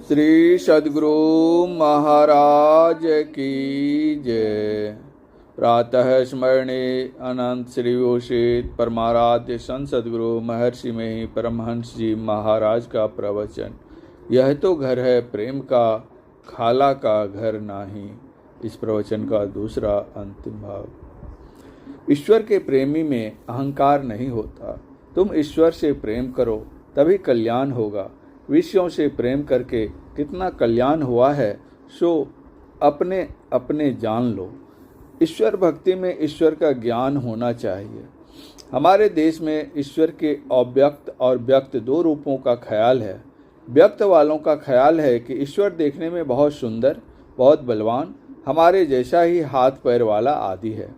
श्री सद्गुरु महाराज की जय। प्रातः स्मरणे अनंत श्री विभूषित परमाराध्य संत सद्गुरु महर्षि में परमहंस जी महाराज का प्रवचन। यह तो घर है प्रेम का, खाला का घर नाही। इस प्रवचन का दूसरा अंतिम भाग। ईश्वर के प्रेमी में अहंकार नहीं होता। तुम ईश्वर से प्रेम करो तभी कल्याण होगा। विषयों से प्रेम करके कितना कल्याण हुआ है सो अपने अपने जान लो। ईश्वर भक्ति में ईश्वर का ज्ञान होना चाहिए। हमारे देश में ईश्वर के अव्यक्त और व्यक्त दो रूपों का ख्याल है। व्यक्त वालों का ख्याल है कि ईश्वर देखने में बहुत सुंदर, बहुत बलवान, हमारे जैसा ही हाथ पैर वाला आदि है।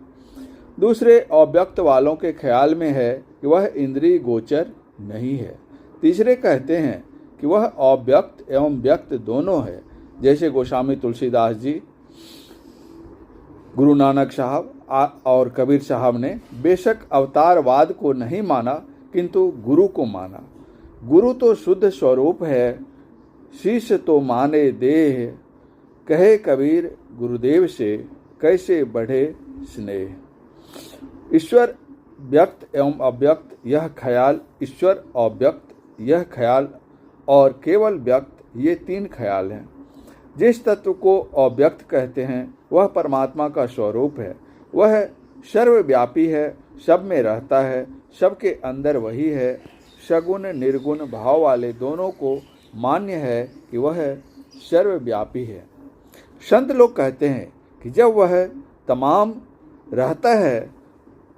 दूसरे अव्यक्त वालों के ख्याल में है कि वह इंद्रिय गोचर नहीं है। तीसरे कहते हैं कि वह अव्यक्त एवं व्यक्त दोनों है। जैसे गोस्वामी तुलसीदास जी, गुरु नानक साहब और कबीर साहब ने बेशक अवतारवाद को नहीं माना किंतु गुरु को माना। गुरु तो शुद्ध स्वरूप है, शिष्य तो माने देह। कहे कबीर गुरुदेव से कैसे बढ़े स्नेह। ईश्वर व्यक्त एवं अव्यक्त यह ख्याल, ईश्वर अव्यक्त यह ख्याल और केवल व्यक्त, ये तीन ख्याल हैं। जिस तत्व को अव्यक्त कहते हैं वह परमात्मा का स्वरूप है। वह सर्वव्यापी है, सब में रहता है, सबके अंदर वही है। सगुण निर्गुण भाव वाले दोनों को मान्य है कि वह सर्वव्यापी है। संत लोग कहते हैं कि जब वह तमाम रहता है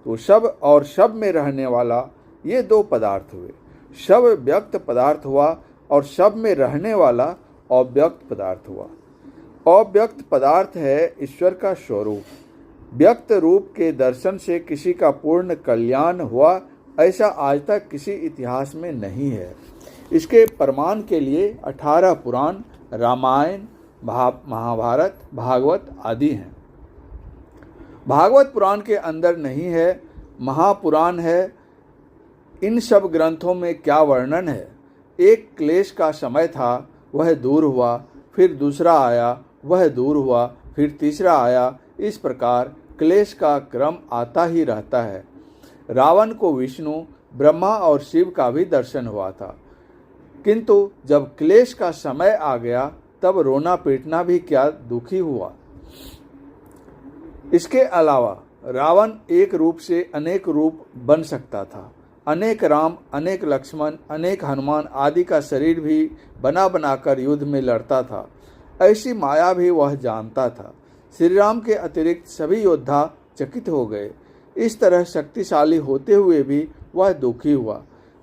तो सब और सब में रहने वाला, ये दो पदार्थ हुए। सब व्यक्त पदार्थ हुआ और सब में रहने वाला अव्यक्त पदार्थ हुआ। अव्यक्त पदार्थ है ईश्वर का स्वरूप। व्यक्त रूप के दर्शन से किसी का पूर्ण कल्याण हुआ, ऐसा आज तक किसी इतिहास में नहीं है। इसके प्रमाण के लिए 18 पुराण, रामायण, महाभारत, भागवत आदि हैं। भागवत पुराण के अंदर नहीं है, महापुराण है। इन सब ग्रंथों में क्या वर्णन है। एक क्लेश का समय था, वह दूर हुआ, फिर दूसरा आया, वह दूर हुआ, फिर तीसरा आया। इस प्रकार क्लेश का क्रम आता ही रहता है। रावण को विष्णु, ब्रह्मा और शिव का भी दर्शन हुआ था, किंतु जब क्लेश का समय आ गया तब रोना पीटना भी क्या दुखी हुआ। इसके अलावा रावण एक रूप से अनेक रूप बन सकता था। अनेक राम, अनेक लक्ष्मण, अनेक हनुमान आदि का शरीर भी बना बनाकर युद्ध में लड़ता था। ऐसी माया भी वह जानता था। श्री राम के अतिरिक्त सभी योद्धा चकित हो गए। इस तरह शक्तिशाली होते हुए भी वह दुखी हुआ।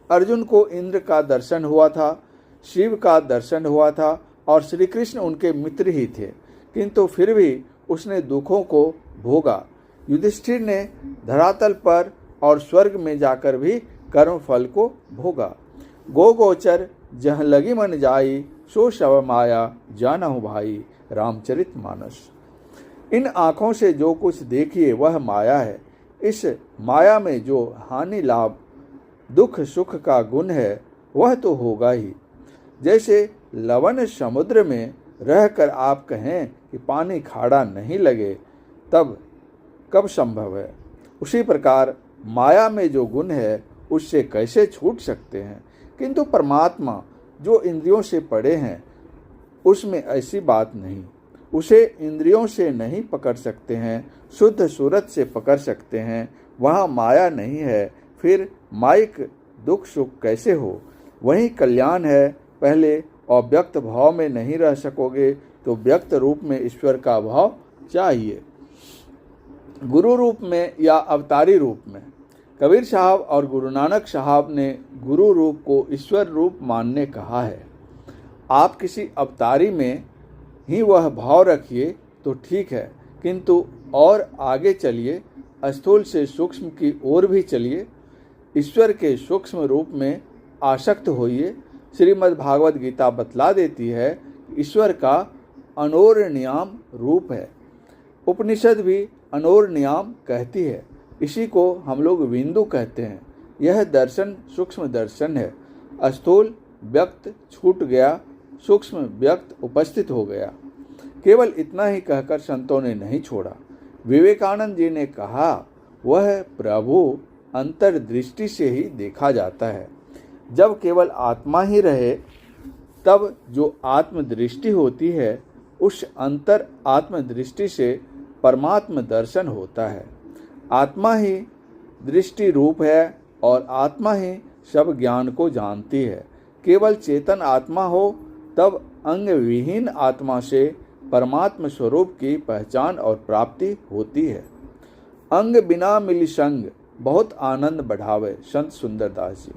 अर्जुन को इंद्र का दर्शन हुआ था, शिव का दर्शन हुआ था और श्री कृष्ण उनके मित्र ही थे, किंतु फिर भी उसने दुखों को भोगा। युधिष्ठिर ने धरातल पर और स्वर्ग में जाकर भी कर्म फल को भोगा। गो गोचर जह लगी मन जाई, सो शव माया जानहु भाई। रामचरित मानस। इन आँखों से जो कुछ देखिए वह माया है। इस माया में जो हानि लाभ दुख सुख का गुण है वह तो होगा ही। जैसे लवण समुद्र में रहकर आप कहें कि पानी खारा नहीं लगे, तब कब संभव है। उसी प्रकार माया में जो गुण है उससे कैसे छूट सकते हैं। किंतु परमात्मा जो इंद्रियों से परे हैं उसमें ऐसी बात नहीं। उसे इंद्रियों से नहीं पकड़ सकते हैं, शुद्ध सूरत से पकड़ सकते हैं। वहाँ माया नहीं है, फिर माइक दुख सुख कैसे हो। वही कल्याण है। पहले अव्यक्त भाव में नहीं रह सकोगे तो व्यक्त रूप में ईश्वर का भाव चाहिए। गुरु रूप में या अवतारी रूप में। कबीर साहब और गुरु नानक साहब ने गुरु रूप को ईश्वर रूप मानने कहा है। आप किसी अवतारी में ही वह भाव रखिए तो ठीक है, किंतु और आगे चलिए, स्थूल से सूक्ष्म की ओर भी चलिए। ईश्वर के सूक्ष्म रूप में आसक्त होइए। श्रीमद् भागवत गीता बतला देती है ईश्वर का अनोरनियाम रूप है। उपनिषद भी अनोरनियाम कहती है। इसी को हम लोग विंदु कहते हैं। यह दर्शन सूक्ष्म दर्शन है। स्थूल व्यक्त छूट गया सूक्ष्म व्यक्त उपस्थित हो गया। केवल इतना ही कहकर संतों ने नहीं छोड़ा। विवेकानंद जी ने कहा, वह प्रभु अंतर्दृष्टि से ही देखा जाता है। जब केवल आत्मा ही रहे तब जो आत्मदृष्टि होती है उस अंतर आत्मदृष्टि से परमात्म दर्शन होता है। आत्मा ही दृष्टि रूप है और आत्मा ही सब ज्ञान को जानती है। केवल चेतन आत्मा हो तब अंग विहीन आत्मा से परमात्म स्वरूप की पहचान और प्राप्ति होती है। अंग बिना मिली संग बहुत आनंद बढ़ावे। संत सुंदरदास जी।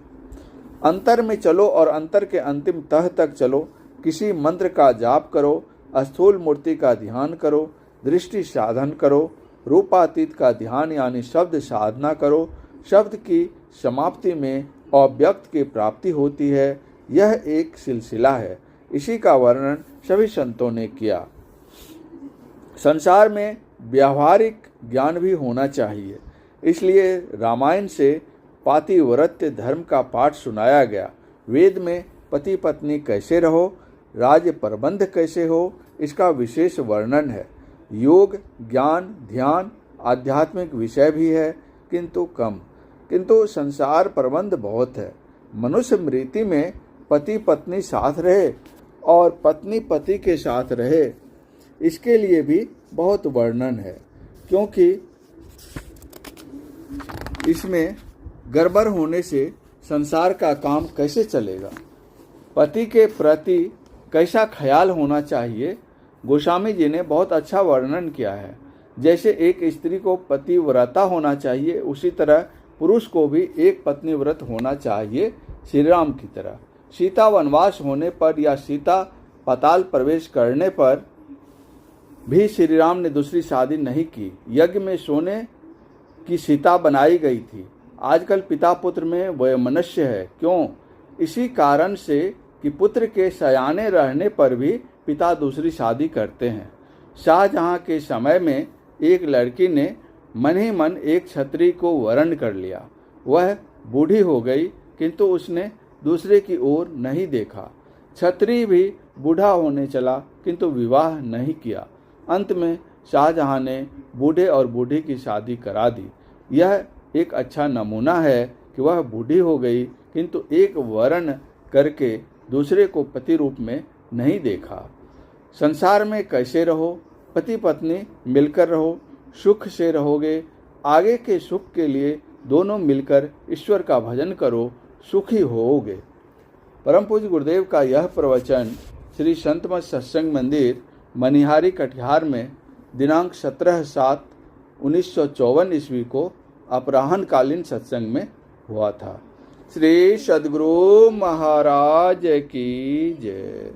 अंतर में चलो और अंतर के अंतिम तह तक चलो। किसी मंत्र का जाप करो, स्थूल मूर्ति का ध्यान करो, दृष्टि साधन करो, रूपातीत का ध्यान यानी शब्द साधना करो। शब्द की समाप्ति में अव्यक्त की प्राप्ति होती है। यह एक सिलसिला है। इसी का वर्णन सभी संतों ने किया। संसार में व्यावहारिक ज्ञान भी होना चाहिए, इसलिए रामायण से पातिव्रत्य धर्म का पाठ सुनाया गया। वेद में पति पत्नी कैसे रहो, राज्य प्रबंध कैसे हो, इसका विशेष वर्णन है। योग, ज्ञान, ध्यान, आध्यात्मिक विषय भी है किंतु कम, किंतु संसार प्रबंध बहुत है। मनुष्य मृत्यु में पति पत्नी साथ रहे और पत्नी पति के साथ रहे, इसके लिए भी बहुत वर्णन है, क्योंकि इसमें गड़बड़ होने से संसार का काम कैसे चलेगा। पति के प्रति कैसा ख्याल होना चाहिए, गोस्वामी जी ने बहुत अच्छा वर्णन किया है। जैसे एक स्त्री को पतिव्रता होना चाहिए, उसी तरह पुरुष को भी एक पत्नीव्रत होना चाहिए, श्री राम की तरह। सीता वनवास होने पर या सीता पाताल प्रवेश करने पर भी श्री राम ने दूसरी शादी नहीं की। यज्ञ में सोने की सीता बनाई गई थी। आजकल पिता पुत्र में वैमनस्य है। क्यों? इसी कारण से कि पुत्र के सयाने रहने पर भी पिता दूसरी शादी करते हैं। शाहजहां के समय में एक लड़की ने मन ही मन एक क्षत्रिय को वरण कर लिया। वह बूढ़ी हो गई किंतु उसने दूसरे की ओर नहीं देखा। क्षत्रिय भी बूढ़ा होने चला किंतु विवाह नहीं किया। अंत में शाहजहां ने बूढ़े और बूढ़ी की शादी करा दी। यह एक अच्छा नमूना है कि वह बूढ़ी हो गई किंतु एक वरण करके दूसरे को पति रूप में नहीं देखा। संसार में कैसे रहो, पति पत्नी मिलकर रहो, सुख से रहोगे। आगे के सुख के लिए दोनों मिलकर ईश्वर का भजन करो, सुखी होोगे। परम पूज्य गुरुदेव का यह प्रवचन श्री संतमत सत्संग मंदिर मनिहारी कटिहार में दिनांक 17/7/1954 ईस्वी को अपराह्न कालीन सत्संग में हुआ था। श्री सद्गुरु महाराज की जय।